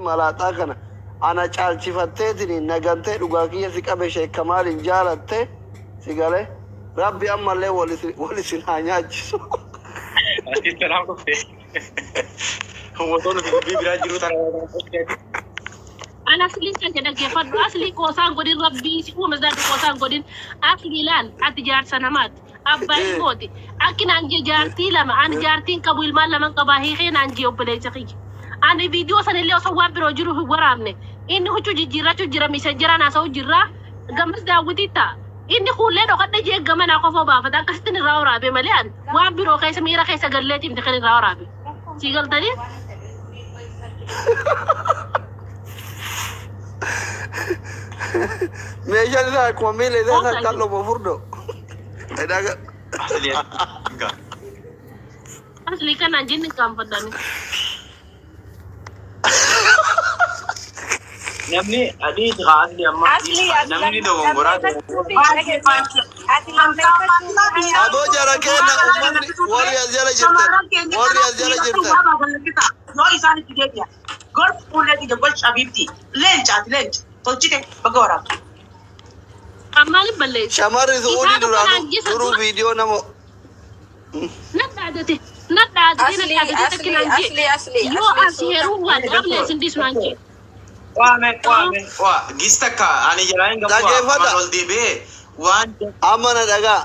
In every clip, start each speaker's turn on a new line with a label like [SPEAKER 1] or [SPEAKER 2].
[SPEAKER 1] malaata kana ana caalchifatteetini nagantee dhugaa kiyya si qabe Sheek Kamaaliin jaalatte si galee rabbi ammallee wal isin haa nyaachisu.
[SPEAKER 2] Ati tanaa dhufte. Uummattoonni dubbii biraa jiru tanaa.
[SPEAKER 3] أنا أصلي كان كده كيف أصلي كوسان قدين ربي سكون مزاد كوسان قدين أصلي لان أتجار سنوات أبا موتي أكن أنجي جارتي لما أنا جارتين كابويل مال لما كباهي خين أنجي وبلي تقي أنا فيديو سنة اللي أصور بروجرو هو ورامني إنه شو جرا مسجرا ناسو جرا جمس داودي تا إني خولين وقد نجي جمنا قفوا بافا ده كستني راورا بمليان وابرو خيس ميرا خيس قلتي مدخلين راورا بي سيقل تاني
[SPEAKER 1] meeshaan isaa akkuma miila isaa kan qal'oo furdo.
[SPEAKER 3] Asli kan anjing ni kampung dan.
[SPEAKER 2] Namni adi asli amma. Namni dong berat.
[SPEAKER 1] Abo jarak kena umman warrior jala jirta. Warrior jala jirta.
[SPEAKER 4] No isani tiga. God punya tiga gol Shabibti. Lench. Tolchite bagora.
[SPEAKER 3] Amali balle.
[SPEAKER 1] Shamar itu udi dulu video namo.
[SPEAKER 3] Nada asli. Yo asheru wan amle sindis manji.
[SPEAKER 2] Wah, gistaka ani jalain gambar amal dibe. Wan
[SPEAKER 1] amana daga.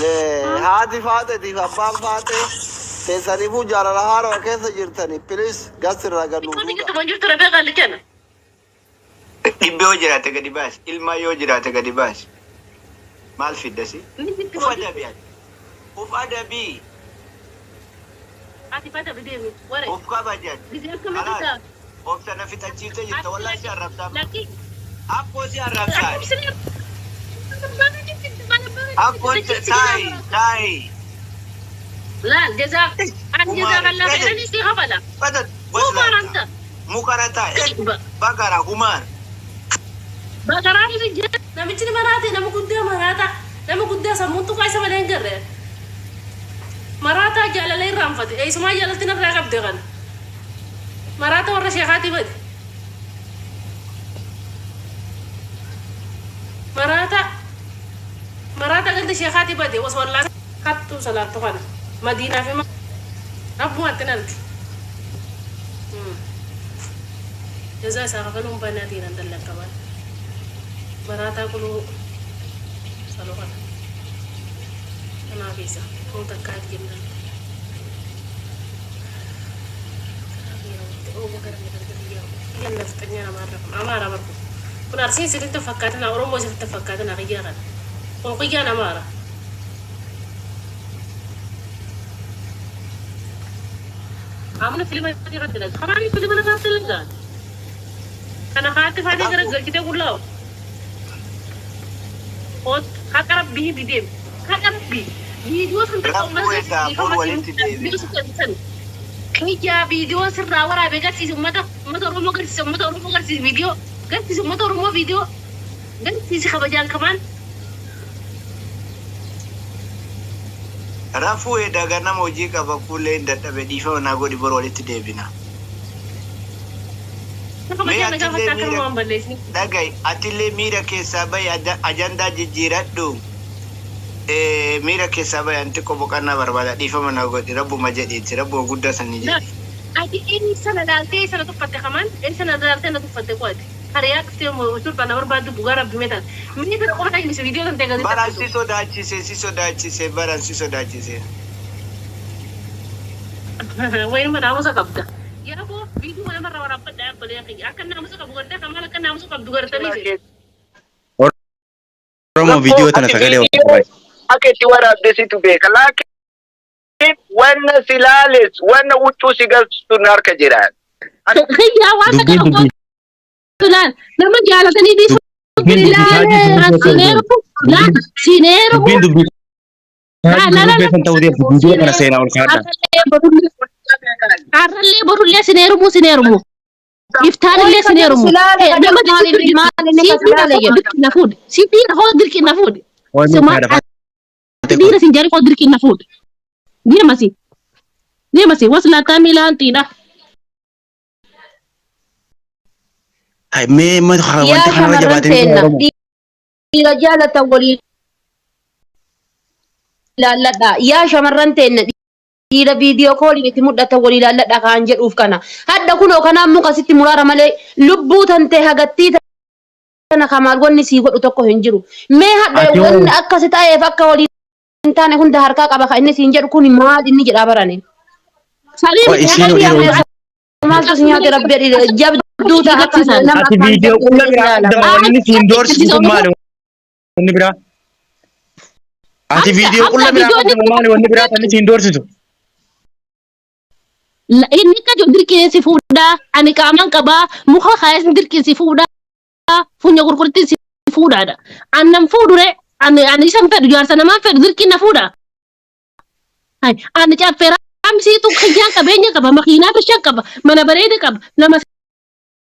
[SPEAKER 1] Le hadi fate di babam fate. Tesani fu jara laharo kesa jirtani please gasir raga nu.
[SPEAKER 3] Kita banjur terabe kali kan.
[SPEAKER 2] Dibbe hojirate gadi bas. Ilma yo hojirate gadi bas. Mal fidasi. Uf adabi.
[SPEAKER 3] Ati pada bidemi. Wara.
[SPEAKER 2] Uf kabajat.
[SPEAKER 3] Bidem kemana?
[SPEAKER 2] Uf sana fitacite jirta wallahi si arabta.
[SPEAKER 3] Laki.
[SPEAKER 2] Aku si arabta. Aku sai.
[SPEAKER 3] لا جزاك الله خيرا استغفر
[SPEAKER 2] بدت
[SPEAKER 3] مو مارنتا
[SPEAKER 2] مو كارتا بقرة كمان
[SPEAKER 3] بقرة رجال نمشي مراتي نمكودة مراتا نمكودة سموتو كايسة بدين كره مراتا جال لي رامفت أي سما جال تنا راكب دهان مراتا ورا شيخاتي بد مراتا قلت شيخاتي بد وصور لا كاتو سلام تقال مدينة في أبو أنتنالك جزاء ساقفلهم بناتين أنت لك كمان مراتا كلو سلوكنا أنا بيسا كم تكاد جدا yang nafkahnya amara marku kun arsin sidin tafakatna oromo sidin tafakatna qiyaran on qiyan amara عملنا فيلم هذه رد لك خلاص فيلم أنا قاعد تلقى أنا خاطف هذه كرجل كده كله خد خاطر به بديم خاطر به فيديو سنتك كيجا فيديو سر ورا بيجا سيس ما ترومو كرسي فيديو كرسي ما ترومو فيديو كرسي خبجان كمان
[SPEAKER 2] Rafu daga na moji ka ba kule da tabe di fa na godi bor waliti debina. Daga atile mira ke sabai ajanda jijiraddu. Mira ke sabai anti ko bokana barbada di fa na godi rabbu majadi ti rabbu gudda sanni je.
[SPEAKER 3] Ati ini sana dalte sana tu fatte kaman sana dalte na tu fatte ko ati. Hariya kete mo usul pana barbadu bugara bimetan. Mini per ko ta ini video kan tega.
[SPEAKER 2] Baran siso dachi se baran siso dachi se.
[SPEAKER 3] Wain mana masuk kabda. Ya aku video mana marah orang pada boleh yang kaya. Akan nama masuk kabda kamal akan nama masuk kabda tadi.
[SPEAKER 5] Promo video tanah sekali.
[SPEAKER 1] Ake tiwara desi tu be kalaki. Wana silalis, wana utu sigal sunar kajiran.
[SPEAKER 3] Kaya wasa kalau Tulan, nama jalan tadi di sinero. Arralle borulle sinero mu. Iftaanillee sineerumu. Nama nafuud. Sibiira hoo dirqi nafuud. Sibiira sinjaari hoo dirqi nafuud. Deemasi. Waslaataa miilaantiidha.
[SPEAKER 5] ما
[SPEAKER 6] يا
[SPEAKER 5] wanti kana
[SPEAKER 6] شمران
[SPEAKER 5] jabaatanii
[SPEAKER 6] تينا
[SPEAKER 5] Oromoo.
[SPEAKER 6] دي رجالة ولي لا لا لا يا شمران تينا دي فيديو كول بيتي مدة ولي لا لا كان جد كنا هذا كله كنا مو ستي مرارة مالي لبو تنتهي هجتي أنا كمال وني سيقول أتوقع هنجرو ما هذا
[SPEAKER 5] Ati
[SPEAKER 6] ون
[SPEAKER 5] hoo
[SPEAKER 6] أكاسيتا يفكر ولي انتاني كنت هركا كابا خايني سينجر كوني ما دي نيجي رابراني
[SPEAKER 5] waa
[SPEAKER 3] سليم
[SPEAKER 5] isiin
[SPEAKER 6] هذا
[SPEAKER 5] yeroo
[SPEAKER 6] يا ما تسمع تربي جاب دوتا أكان نما
[SPEAKER 5] ati
[SPEAKER 6] كان
[SPEAKER 5] viidiyoo qulla
[SPEAKER 6] جاب
[SPEAKER 5] biraa
[SPEAKER 6] لا لا
[SPEAKER 5] qabda wanni siin doorsisu kun maali wanni biraa? Ati viidiyoo qulla biraa qabda maali wanni biraa wanni siin doorsisu?
[SPEAKER 3] inni ka dirqii si fuudha ani qaaman qaba muka kaayes dirqii si fuudha funya gurgurtii si fuudhaadha annan fuudhure ani isan fedhu jaarsa namaan fedhu dirqii na fuudha ani caffeera amsiitu kiyyaan qabeenya qaba makiinaa bishaan qaba mana bareeda qaba nama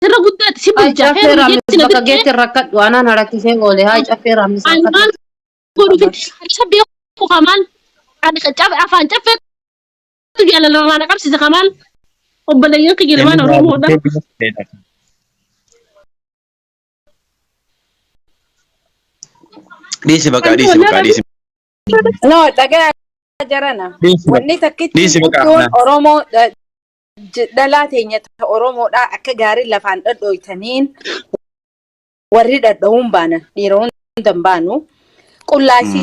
[SPEAKER 3] sirra guddaati si
[SPEAKER 6] هاي
[SPEAKER 3] bulcha
[SPEAKER 6] شافي
[SPEAKER 3] heeru
[SPEAKER 6] رامي
[SPEAKER 3] jetti na
[SPEAKER 6] بقى
[SPEAKER 3] dirqee
[SPEAKER 6] جيت الركض وانا نركز هيك قولي هاي شافي رامي
[SPEAKER 3] ani maal godhu fi isa beeku kamaan ani afaan caffeetu jaalalamaana qabsiisa kamaan obboleeyyan kiyya
[SPEAKER 5] Inni
[SPEAKER 3] lamaan oromoodha.
[SPEAKER 5] baay'ee biyya fedha. Dhiisi baqaa dhiisi.
[SPEAKER 7] No, dhagaa jarana.
[SPEAKER 5] Dhiisi
[SPEAKER 7] Wanni takkitti
[SPEAKER 5] dhiisi baqaa
[SPEAKER 7] guddoon
[SPEAKER 5] kanaan.
[SPEAKER 7] Oromoo dhalaa teenya Oromoodha akka gaarii lafaan dhadhooytaniin warri dhadha'uun baanan dhiironni hin baanu. Qullaasii